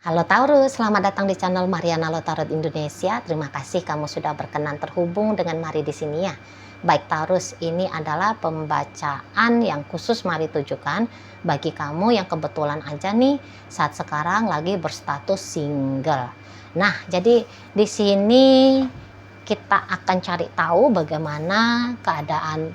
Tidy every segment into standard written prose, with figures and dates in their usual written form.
Halo Taurus, selamat datang di channel Mariana Lotarot Indonesia. Terima kasih kamu sudah berkenan terhubung dengan Mari di sini ya. Baik Taurus, ini adalah pembacaan yang khusus Mari tujukan bagi kamu yang kebetulan aja nih saat sekarang lagi berstatus single. Nah, jadi di sini kita akan cari tahu bagaimana keadaan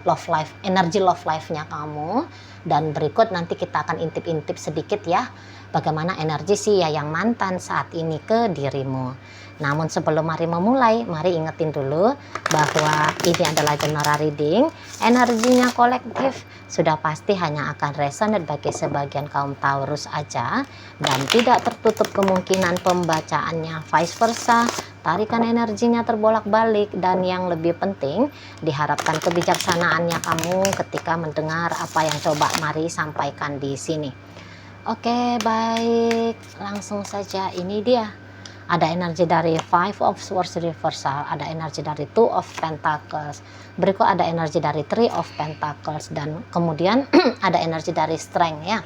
love life, energi love life-nya kamu, dan berikut nanti kita akan intip-intip sedikit ya bagaimana energi si yang mantan saat ini ke dirimu. Namun sebelum mari memulai, mari ingetin dulu bahwa ini adalah general reading, energinya kolektif, sudah pasti hanya akan resonate bagi sebagian kaum Taurus aja, dan tidak tertutup kemungkinan pembacaannya vice versa, tarikan energinya terbolak-balik, dan yang lebih penting diharapkan kebijaksanaannya kamu ketika mendengar apa yang coba Mari sampaikan di sini. Oke, baik, langsung saja. Ini dia, ada energi dari Five of Swords reversal, ada energi dari Two of Pentacles, berikut ada energi dari Three of Pentacles, dan kemudian ada energi dari Strength ya.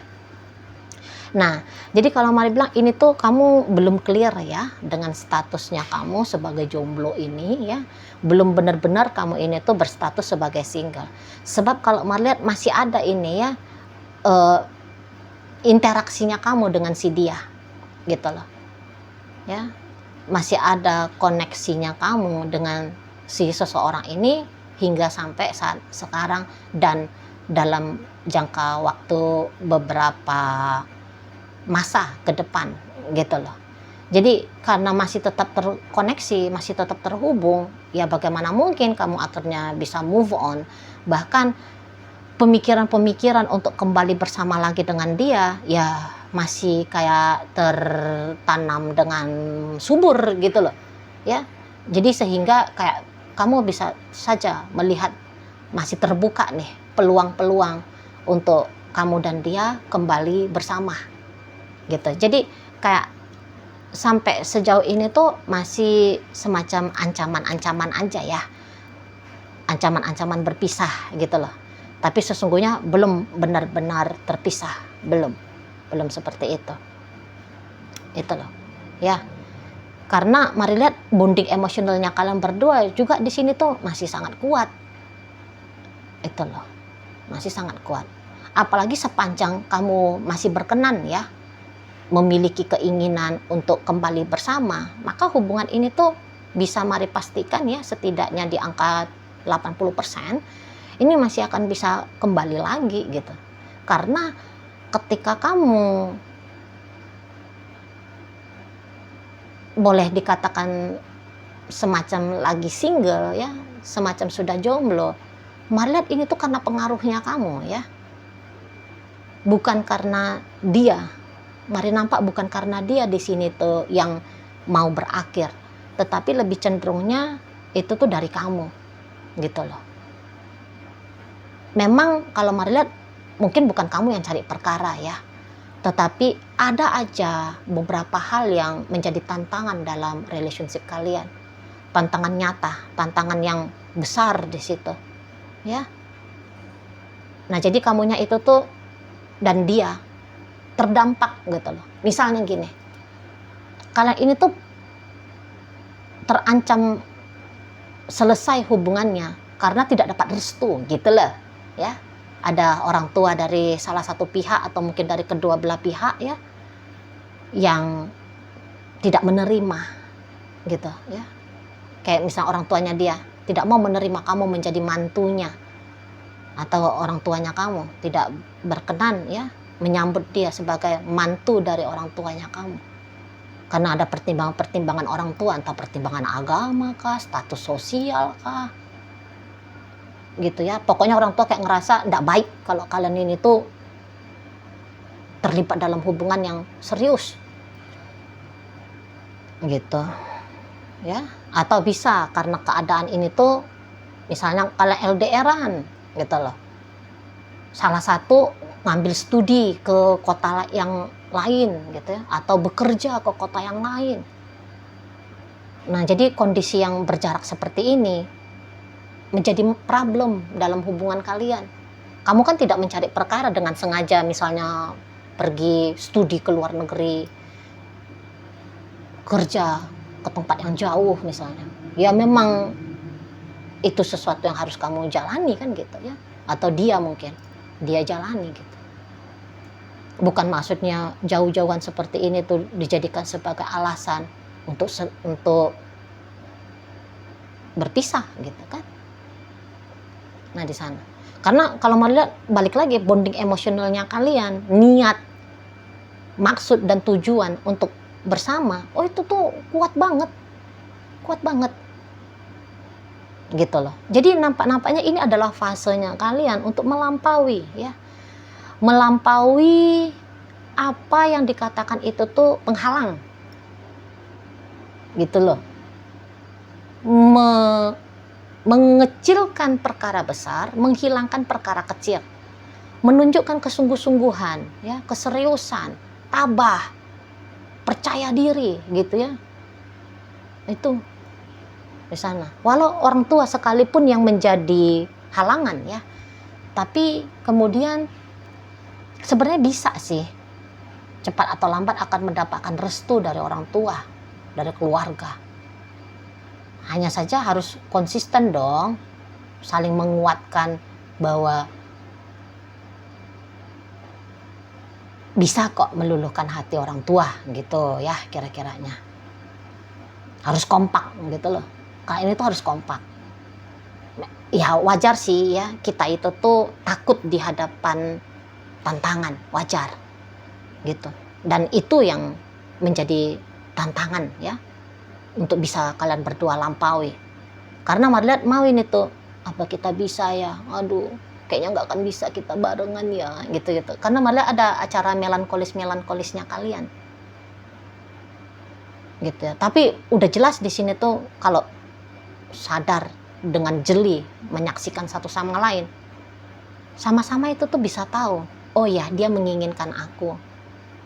Nah, jadi kalau Mari bilang ini tuh kamu belum clear ya dengan statusnya kamu sebagai jomblo ini ya, belum benar-benar kamu ini tuh berstatus sebagai single. Sebab kalau Mari lihat masih ada ini ya, interaksinya kamu dengan si dia gitu loh ya, masih ada koneksinya kamu dengan si seseorang ini hingga sampai saat sekarang dan dalam jangka waktu beberapa masa ke depan gitu loh. Jadi karena masih tetap terkoneksi, masih tetap terhubung, ya bagaimana mungkin kamu akhirnya bisa move on, bahkan pemikiran-pemikiran untuk kembali bersama lagi dengan dia ya masih kayak tertanam dengan subur gitu loh ya. Jadi sehingga kayak kamu bisa saja melihat masih terbuka nih peluang-peluang untuk kamu dan dia kembali bersama gitu. Jadi kayak sampai sejauh ini tuh masih semacam ancaman-ancaman aja ya, ancaman-ancaman berpisah gitu loh. Tapi sesungguhnya belum benar-benar terpisah, belum seperti itu loh ya. Karena Mari lihat bonding emosionalnya kalian berdua juga di sini tuh masih sangat kuat itu loh, masih sangat kuat. Apalagi sepanjang kamu masih berkenan ya memiliki keinginan untuk kembali bersama, maka hubungan ini tuh bisa Mari pastikan ya setidaknya di angka 80% ini masih akan bisa kembali lagi gitu. Karena ketika kamu boleh dikatakan semacam lagi single ya, semacam sudah jomblo, Mari lihat ini tuh karena pengaruhnya kamu ya, bukan karena dia. Mari nampak bukan karena dia di sini tuh yang mau berakhir, tetapi lebih cenderungnya itu tuh dari kamu gitu loh. Memang kalau Mari lihat mungkin bukan kamu yang cari perkara ya, tetapi ada aja beberapa hal yang menjadi tantangan dalam relationship kalian, tantangan nyata, tantangan yang besar di situ ya. Nah jadi kamunya itu tuh dan dia terdampak gitu loh. Misalnya gini, kalian ini tuh terancam selesai hubungannya karena tidak dapat restu gitu loh ya. Ada orang tua dari salah satu pihak atau mungkin dari kedua belah pihak ya yang tidak menerima gitu ya. Kayak misalnya orang tuanya dia tidak mau menerima kamu menjadi mantunya, atau orang tuanya kamu tidak berkenan ya menyambut dia sebagai mantu dari orang tuanya kamu karena ada pertimbangan-pertimbangan orang tua, entah pertimbangan agama kah, status sosial kah gitu ya. Pokoknya orang tua kayak ngerasa tidak baik kalau kalian ini tuh terlibat dalam hubungan yang serius gitu ya. Atau bisa karena keadaan ini tuh misalnya kalian LDRan gitu loh, salah satu ngambil studi ke kota yang lain gitu ya, atau bekerja ke kota yang lain. Nah jadi kondisi yang berjarak seperti ini menjadi problem dalam hubungan kalian. Kamu kan tidak mencari perkara dengan sengaja misalnya pergi studi ke luar negeri kerja ke tempat yang jauh misalnya, ya memang itu sesuatu yang harus kamu jalani kan gitu ya, atau dia mungkin dia jalani gitu. Bukan maksudnya jauh-jauhan seperti ini tuh dijadikan sebagai alasan untuk berpisah gitu kan. Nah di sana, karena kalau mau lihat balik lagi bonding emosionalnya kalian, niat, maksud dan tujuan untuk bersama, oh itu tuh kuat banget gitu loh. Jadi nampaknya ini adalah fasenya kalian untuk melampaui ya, melampaui apa yang dikatakan itu tuh penghalang gitu loh. Mengecilkan perkara besar, menghilangkan perkara kecil, menunjukkan kesungguh-sungguhan ya, keseriusan, tabah, percaya diri gitu ya. Itu di sana. Walau orang tua sekalipun yang menjadi halangan ya, tapi kemudian sebenarnya bisa sih cepat atau lambat akan mendapatkan restu dari orang tua, dari keluarga. Hanya saja harus konsisten dong, saling menguatkan bahwa bisa kok meluluhkan hati orang tua gitu ya, kira-kiranya. Harus kompak gitu loh. Kalian itu harus kompak. Ya wajar sih ya, kita itu tuh takut di hadapan tantangan, wajar gitu. Dan itu yang menjadi tantangan ya, untuk bisa kalian berdua lampaui. Karena Marliat mau ini tuh, apa kita bisa ya, aduh kayaknya nggak akan bisa kita barengan ya gitu. Karena Marliat ada acara melankolisnya kalian gitu ya. Tapi udah jelas di sini tuh kalau sadar dengan jeli menyaksikan satu sama lain, sama-sama itu tuh bisa tahu, oh ya dia menginginkan aku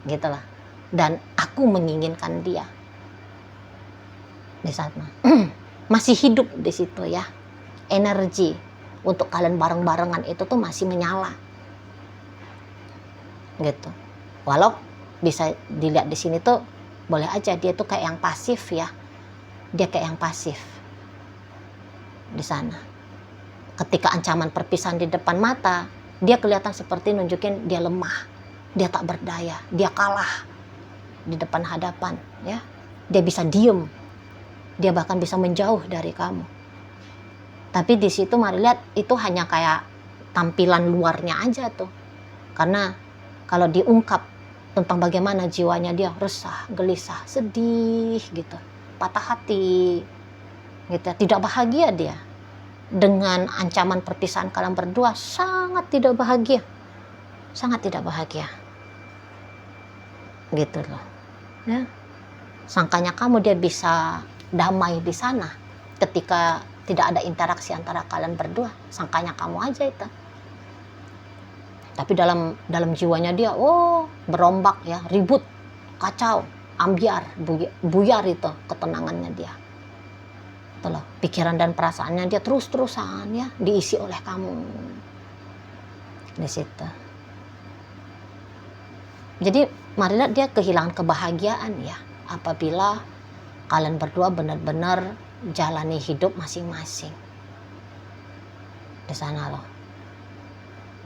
gitulah, dan aku menginginkan dia. Di sana masih hidup di situ ya, energi untuk kalian bareng-barengan itu tuh masih menyala gitu. Walau bisa dilihat di sini tuh boleh aja dia tuh kayak yang pasif ya, dia kayak yang pasif di sana. Ketika ancaman perpisahan di depan mata, dia kelihatan seperti nunjukin dia lemah, dia tak berdaya, dia kalah di depan hadapan ya. Dia bisa diem, dia bahkan bisa menjauh dari kamu. Tapi di situ mari lihat itu hanya kayak tampilan luarnya aja tuh. Karena kalau diungkap tentang bagaimana jiwanya, dia resah, gelisah, sedih gitu, patah hati gitu, tidak bahagia dia dengan ancaman perpisahan kalian berdua. Sangat tidak bahagia gitu loh ya. Sangkanya kamu dia bisa damai di sana ketika tidak ada interaksi antara kalian berdua, sangkanya kamu aja itu. Tapi dalam jiwanya dia berombak ya, ribut, kacau, ambiar, buyar itu ketenangannya dia. Itu loh, pikiran dan perasaannya dia terus-terusan ya diisi oleh kamu di situ. Jadi marilah dia kehilangan kebahagiaan ya apabila kalian berdua benar-benar jalani hidup masing-masing di sana loh.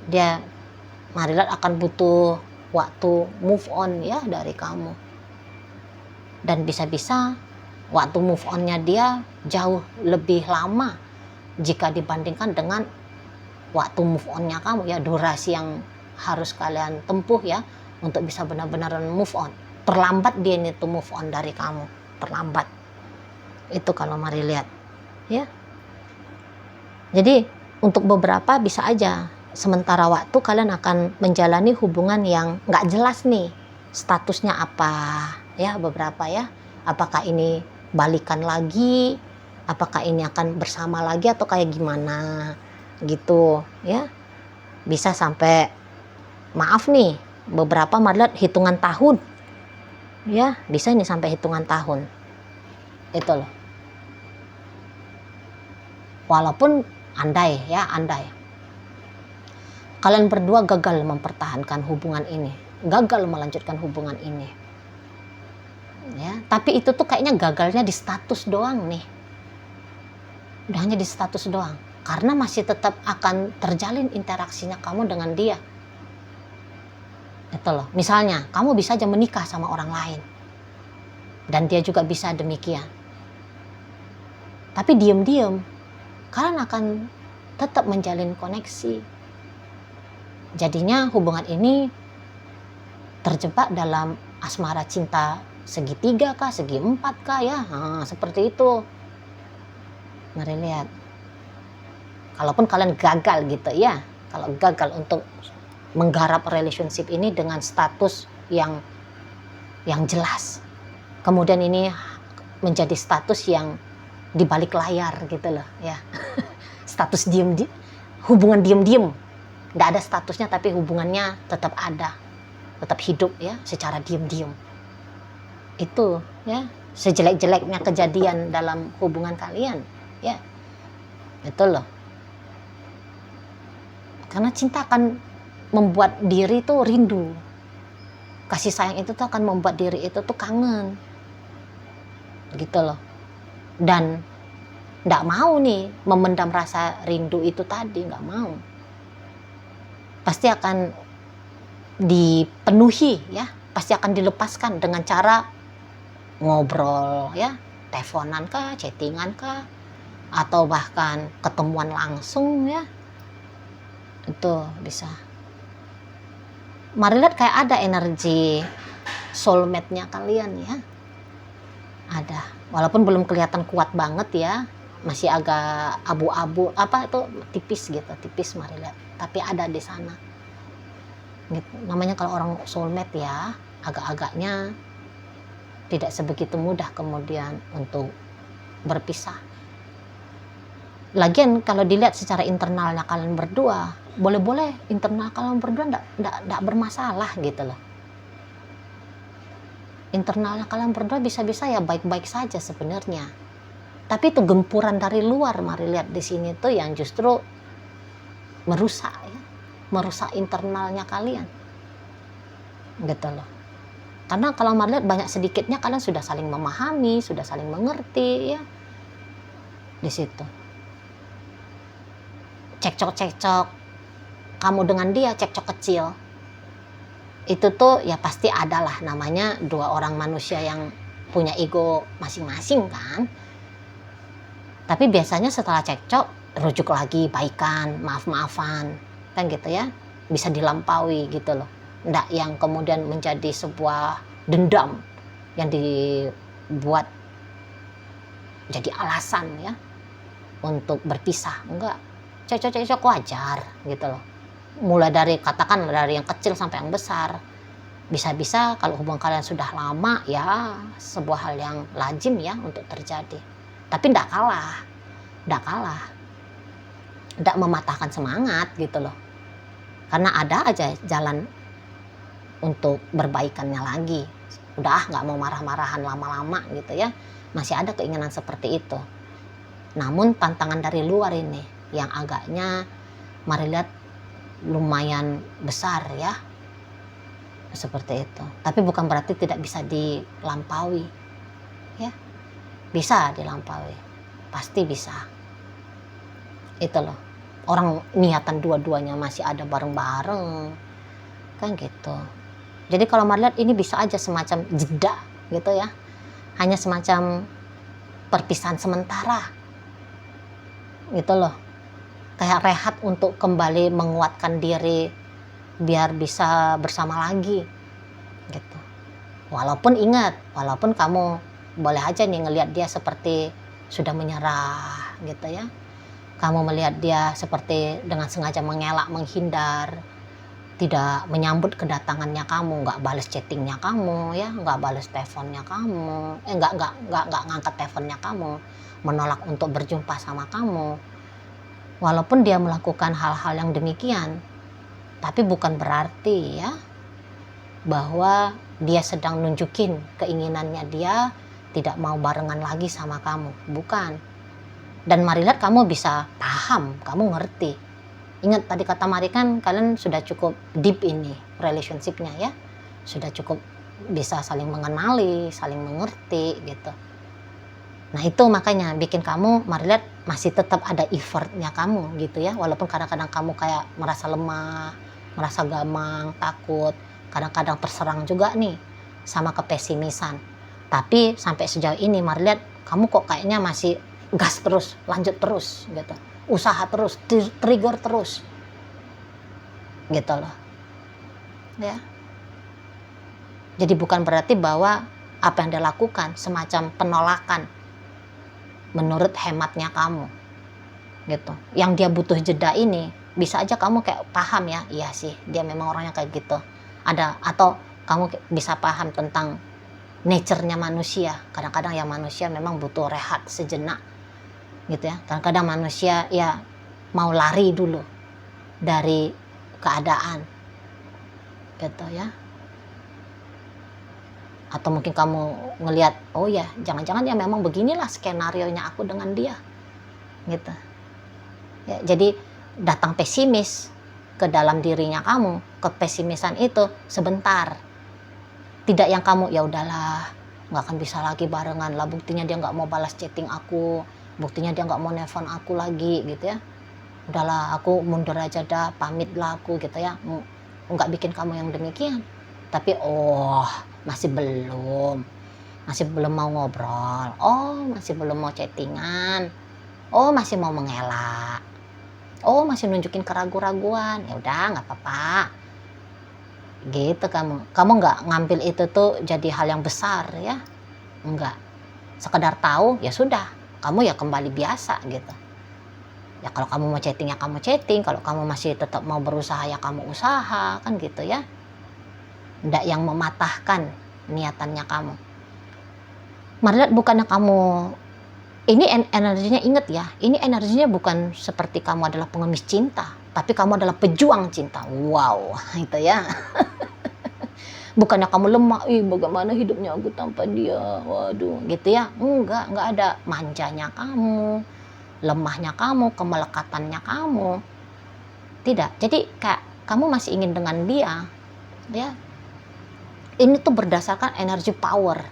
Dia Marilat akan butuh waktu move on ya dari kamu, dan bisa-bisa waktu move onnya dia jauh lebih lama jika dibandingkan dengan waktu move onnya kamu ya, durasi yang harus kalian tempuh ya untuk bisa benar-benar move on. Terlambat dia itu move on dari kamu, terlambat itu kalau mari lihat ya. Jadi untuk beberapa bisa aja sementara waktu kalian akan menjalani hubungan yang nggak jelas nih statusnya apa ya, beberapa ya, apakah ini balikan lagi, apakah ini akan bersama lagi atau kayak gimana gitu ya. Bisa sampai maaf nih beberapa malah hitungan tahun ya, bisa ini sampai hitungan tahun itu loh. Walaupun andai kalian berdua gagal mempertahankan hubungan ini, gagal melanjutkan hubungan ini ya, Tapi itu tuh kayaknya gagalnya di status doang nih. Udah hanya di status doang. Karena masih tetap akan terjalin interaksinya kamu dengan dia. Itu loh. Misalnya, kamu bisa aja menikah sama orang lain. Dan dia juga bisa demikian. Tapi diam-diam, kalian akan tetap menjalin koneksi. Jadinya hubungan ini terjebak dalam asmara cinta segitiga kah, segi empat kah ya. Seperti itu. Mari lihat. Kalaupun kalian gagal gitu ya. Kalau gagal untuk menggarap relationship ini dengan status yang jelas. Kemudian ini menjadi status yang di balik layar gitu loh ya. Status hubungan diem-diem. Nggak ada statusnya tapi hubungannya tetap ada. Tetap hidup ya secara diem-diem. Itu ya sejelek-jeleknya kejadian dalam hubungan kalian ya. Itu loh. Karena cinta akan membuat diri tuh rindu. Kasih sayang itu tuh akan membuat diri itu tuh kangen. Gitu loh. Dan nggak mau nih memendam rasa rindu itu tadi, nggak mau. Pasti akan dipenuhi ya, pasti akan dilepaskan dengan cara ngobrol ya, teleponan kah, chattingan kah, atau bahkan ketemuan langsung ya. Itu bisa. Mari lihat kayak ada energi soulmate-nya kalian ya. Ada. Walaupun belum kelihatan kuat banget ya. Masih agak abu-abu, tipis gitu, tipis mari lihat. Tapi ada di sana. Gitu. Namanya kalau orang soulmate ya, agak-agaknya tidak sebegitu mudah kemudian untuk berpisah. Lagian kalau dilihat secara internalnya kalian berdua, boleh-boleh internal kalian berdua enggak bermasalah gitu loh. Internalnya kalian berdua bisa-bisa ya baik-baik saja sebenarnya. Tapi itu gempuran dari luar, mari lihat di sini tuh yang justru merusak ya, merusak internalnya kalian. Gitu loh. Karena kalau mari lihat banyak sedikitnya kalian sudah saling memahami, sudah saling mengerti ya. Di situ. Cekcok-cekcok kamu dengan dia, cekcok kecil. Itu tuh ya pasti adalah namanya dua orang manusia yang punya ego masing-masing kan. Tapi biasanya setelah cekcok rujuk lagi, baikan, maaf-maafan kan gitu ya, bisa dilampaui gitu loh. Nggak yang kemudian menjadi sebuah dendam yang dibuat jadi alasan ya untuk berpisah. Enggak, cekcok-cekcok wajar gitu loh. Mulai dari katakan dari yang kecil sampai yang besar. Bisa-bisa kalau hubungan kalian sudah lama ya sebuah hal yang lazim ya untuk terjadi. Tapi enggak kalah. Enggak mematahkan semangat gitu loh. Karena ada aja jalan untuk berbaikannya lagi. Udah enggak mau marah-marahan lama-lama gitu ya. Masih ada keinginan seperti itu. Namun tantangan dari luar ini yang agaknya mari lihat lumayan besar ya. Seperti itu. Tapi bukan berarti tidak bisa dilampaui. Ya. Bisa dilampaui. Pasti bisa. Itu loh. Orang niatan dua-duanya masih ada bareng-bareng. Kan gitu. Jadi kalau mari lihat ini bisa aja semacam jeda gitu ya. Hanya semacam perpisahan sementara. Gitu loh. Kayak rehat untuk kembali menguatkan diri biar bisa bersama lagi gitu. Walaupun ingat, walaupun kamu boleh aja nih ngelihat dia seperti sudah menyerah gitu ya. Kamu melihat dia seperti dengan sengaja mengelak, menghindar, tidak menyambut kedatangannya kamu, nggak balas chattingnya kamu ya, nggak balas teleponnya kamu, nggak ngangkat teleponnya kamu, menolak untuk berjumpa sama kamu. Walaupun dia melakukan hal-hal yang demikian, tapi bukan berarti ya bahwa dia sedang nunjukin keinginannya dia tidak mau barengan lagi sama kamu. Bukan. Dan mari lihat kamu bisa paham, kamu ngerti. Ingat tadi kata Mari kan kalian sudah cukup deep ini relationship-nya ya. Sudah cukup bisa saling mengenali, saling mengerti gitu. Nah itu makanya bikin kamu mari lihat masih tetap ada effortnya kamu gitu ya, walaupun kadang-kadang kamu kayak merasa lemah, merasa gamang, takut, kadang-kadang terserang juga nih sama kepesimisan. Tapi sampai sejauh ini mari lihat kamu kok kayaknya masih gas terus, lanjut terus gitu, usaha terus, trigger terus gitu loh ya. Jadi bukan berarti bahwa apa yang dia lakukan semacam penolakan menurut hematnya kamu gitu. Yang dia butuh jeda ini bisa aja kamu kayak paham ya, iya sih dia memang orangnya kayak gitu. Ada, atau kamu bisa paham tentang nature-nya manusia. Kadang-kadang ya manusia memang butuh rehat sejenak gitu ya. Kadang-kadang manusia ya mau lari dulu dari keadaan gitu ya. Atau mungkin kamu ngelihat, oh ya jangan-jangan ya memang beginilah skenarionya aku dengan dia gitu ya. Jadi datang pesimis ke dalam dirinya kamu, kepesimisan itu sebentar, tidak yang kamu ya udahlah nggak akan bisa lagi barengan lah, buktinya dia nggak mau balas chatting aku, buktinya dia nggak mau nelfon aku lagi gitu ya, udahlah aku mundur aja dah, pamit lah aku gitu ya. Nggak bikin kamu yang demikian, tapi masih belum mau ngobrol, masih belum mau chattingan, masih mau mengelak, masih nunjukin keraguan-raguan, ya udah nggak apa-apa gitu. Kamu nggak ngambil itu tuh jadi hal yang besar ya, nggak, sekedar tahu ya sudah, kamu ya kembali biasa gitu ya. Kalau kamu mau chatting ya kamu chatting, kalau kamu masih tetap mau berusaha ya kamu usaha kan gitu ya. Nggak yang mematahkan niatannya kamu. Mari lihat, bukannya kamu ini energinya, ingat ya, ini energinya bukan seperti kamu adalah pengemis cinta, tapi kamu adalah pejuang cinta. Wow, itu ya. Bukannya kamu lemah, bagaimana hidupnya aku tanpa dia, waduh gitu ya. Enggak ada manjanya kamu, lemahnya kamu, kemelekatannya kamu. Tidak. Jadi kayak kamu masih ingin dengan dia ya. Ini tuh berdasarkan energi power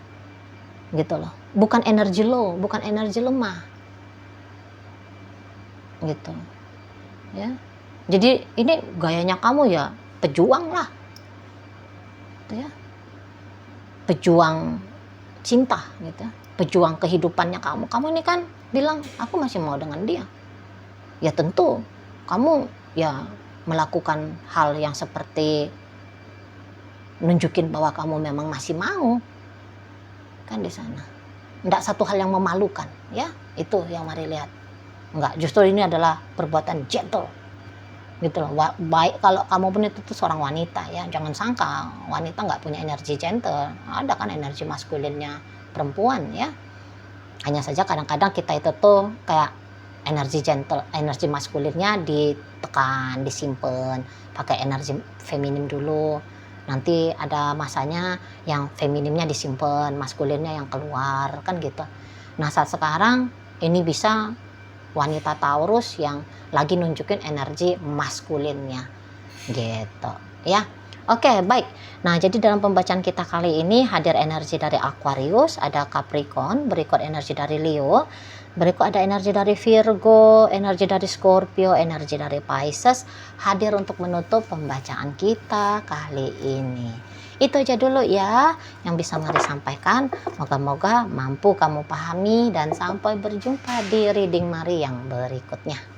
gitu loh, bukan energi low, bukan energi lemah gitu ya. Jadi ini gayanya kamu ya pejuang lah gitu ya, pejuang cinta gitu, pejuang kehidupannya kamu ini kan bilang aku masih mau dengan dia ya. Tentu kamu ya melakukan hal yang seperti nunjukin bahwa kamu memang masih mau kan di sana. Enggak satu hal yang memalukan ya, itu yang mari lihat. Enggak, justru ini adalah perbuatan gentle gitu loh. Baik kalau kamu pun itu tuh seorang wanita ya, jangan sangka wanita nggak punya energi gentle. Ada kan energi maskulinnya perempuan ya. Hanya saja kadang-kadang kita itu tuh kayak energi gentle, energi maskulinnya ditekan, disimpan, pakai energi feminim dulu. Nanti ada masanya yang femininnya disimpan, maskulinnya yang keluar kan gitu. Nah saat sekarang ini bisa wanita Taurus yang lagi nunjukin energi maskulinnya gitu ya. Oke, baik. Nah jadi dalam pembacaan kita kali ini hadir energi dari Aquarius, ada Capricorn, berikut energi dari Leo, berikut ada energi dari Virgo, energi dari Scorpio, energi dari Pisces, hadir untuk menutup pembacaan kita kali ini. Itu aja dulu ya yang bisa Mari sampaikan. Moga-moga mampu kamu pahami, dan sampai berjumpa di reading Mari yang berikutnya.